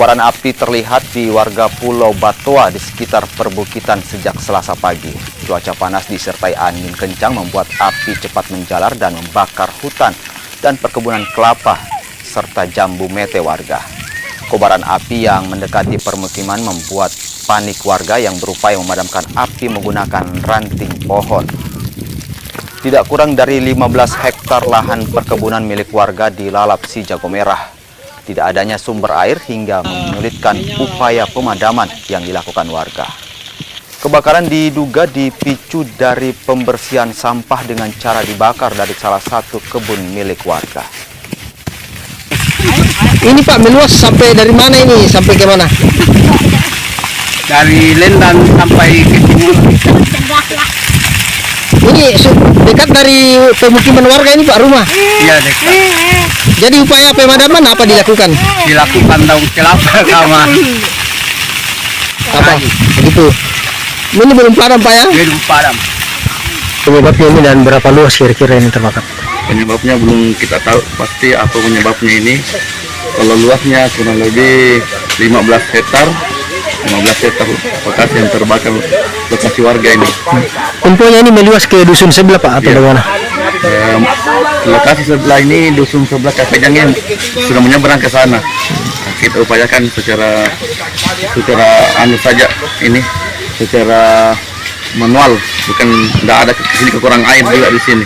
Kobaran api terlihat di warga Pulau Batoa di sekitar perbukitan sejak Selasa pagi. Cuaca panas disertai angin kencang membuat api cepat menjalar dan membakar hutan dan perkebunan kelapa serta jambu mete warga. Kobaran api yang mendekati permukiman membuat panik warga yang berupaya memadamkan api menggunakan ranting pohon. Tidak kurang dari 15 hektar lahan perkebunan milik warga dilalap si jago merah. Tidak adanya sumber air hingga menyulitkan upaya pemadaman yang dilakukan warga. Kebakaran diduga dipicu dari pembersihan sampah dengan cara dibakar dari salah satu kebun milik warga. Ini Pak, meluas sampai dari mana ini? Sampai ke mana? Dari Lendan sampai ke timur. Ini dekat dari pemukiman warga ini Pak, rumah? Iya, dekat. Jadi upaya pemadaman apa dilakukan? Dilakukan daun kelapa sama Apa? Begitu. Ini belum padam Pak ya? belum padam. Penyebabnya ini dan berapa luas kira-kira ini terbakar? Penyebabnya belum kita tahu pasti apa penyebabnya ini. Kalau luasnya kurang lebih 15 hektar lokasi yang terbakar, lokasi warga ini. Infonya ini meluas ke dusun sebelah Pak atau bagaimana? Lokasi sebelah ini, dusun sebelah Kapejang yang sudah menyeberang ke sana. Kita upayakan secara anu saja ini, secara manual, bukan tidak ada kesini kekurangan air juga di sini.